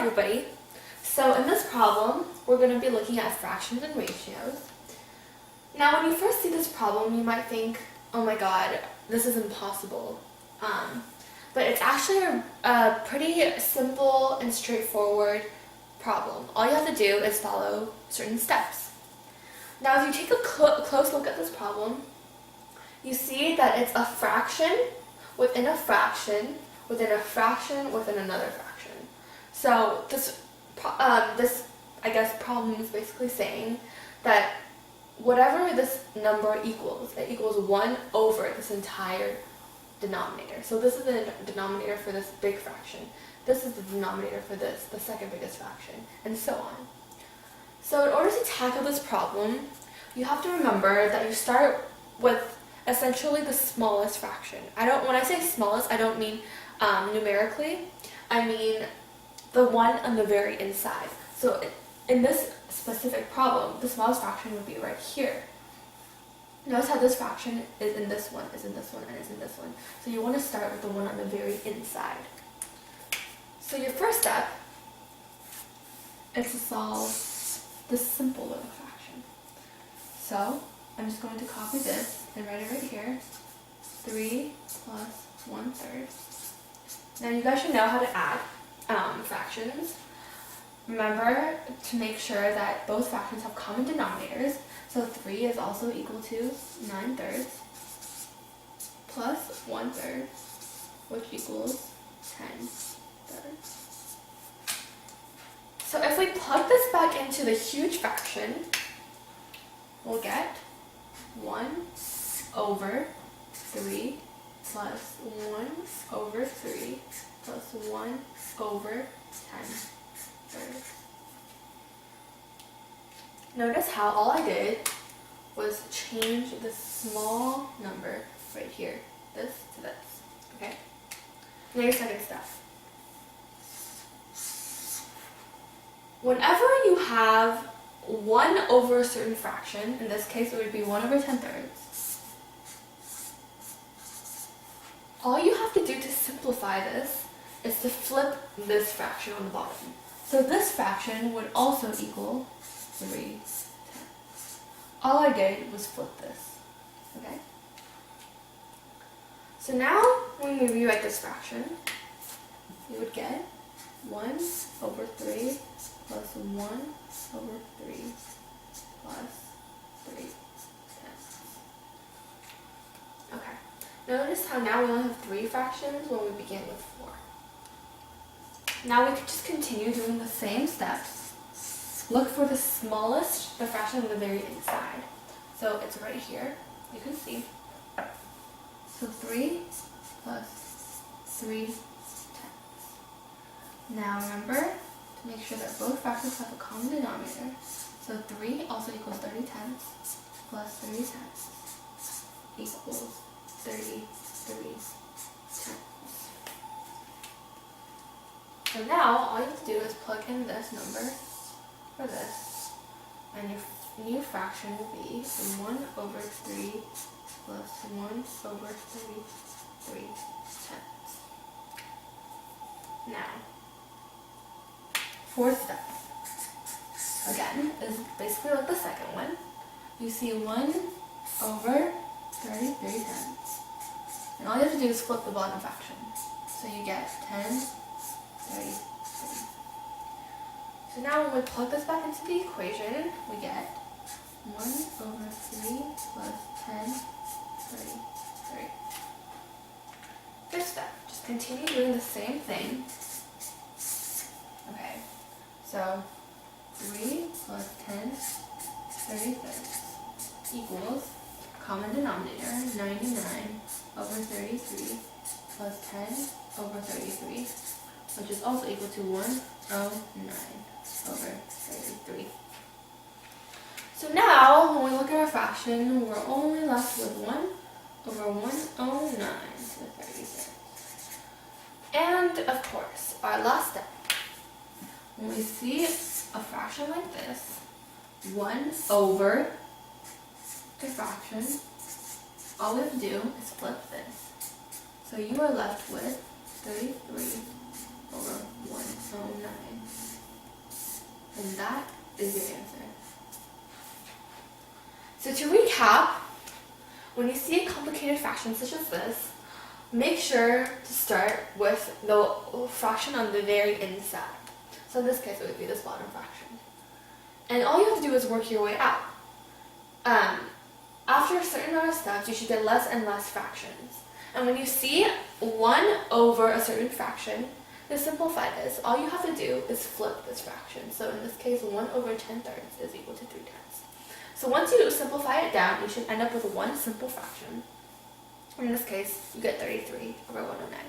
everybody. So in this problem, we're going to be looking at fractions and ratios. Now when you first see this problem, you might think, oh my god, this is impossible. But it's actually a pretty simple and straightforward problem. All you have to do is follow certain steps. Now if you take a close look at this problem, you see that it's a fraction within a fraction within a fraction within another fraction. So this I guess problem is basically saying that whatever this number equals, it equals 1 over this entire denominator. So this is the denominator for this big fraction. This is the denominator for this, the second biggest fraction, and so on. So in order to tackle this problem, you have to remember that you start with essentially the smallest fraction. When I say smallest, I don't mean numerically. I mean the one on the very inside. So in this specific problem, the smallest fraction would be right here. Notice how this fraction is in this one, is in this one, and is in this one. So you want to start with the one on the very inside. So your first step is to solve this simple little fraction. So I'm just going to copy this and write it right here. 3 plus 1/3. Now you guys should know how to add fractions. Remember to make sure that both fractions have common denominators. So 3 is also equal to 9/3 plus 1/3, which equals 10/3. So if we plug this back into the huge fraction, we'll get 1 over 3 plus 1 over 3 plus 1 over 10/3. Notice how all I did was change this small number right here, this to this, okay? Now your second step. Whenever you have 1 over a certain fraction, in this case it would be 1 over 10/3, all you have to do to simplify this is to flip this fraction on the bottom. So this fraction would also equal 3/10. All I did was flip this, okay? So now when we rewrite this fraction, you would get 1 over 3 plus 1 over 3 plus 3/10. Okay. Notice how now we only have 3 fractions when we began with 4. Now we could just continue doing the same steps. Look for the smallest, the fraction on the very inside. So it's right here, you can see. So 3 plus 3/10. Now remember to make sure that both fractions have a common denominator. So 3 also equals 30/10 plus 30/10 equals 33/10. So now all you have to do is plug in this number for this, and your new fraction will be 1 over 3 plus 1 over 33/10. Now, fourth step, again, is basically like the second one. You see 1 over 33/10, and all you have to do is flip the bottom fraction. So you get 10/33. So now when we plug this back into the equation, we get 1 over 3 plus 10/33. Fifth step, just continue doing the same thing. Okay, so 3 plus 10/33 equals common denominator 99 over 33 plus 10 over 33, which is also equal to 109 over 33. So now, when we look at our fraction, we're only left with 1 over 109 to the 33rd. And of course, our last step. When we see a fraction like this, 1 over the fraction, all we have to do is flip this. So you are left with 33 over 109. And that is your answer. So to recap, when you see a complicated fraction such as this, make sure to start with the fraction on the very inside. So in this case, it would be this bottom fraction. And all you have to do is work your way out. After a certain number of steps, you should get less and less fractions. And when you see 1 over a certain fraction, to simplify this, all you have to do is flip this fraction. So in this case, 1 over 10 thirds is equal to 3 tenths. So once you simplify it down, you should end up with one simple fraction. In this case, you get 33 over 109.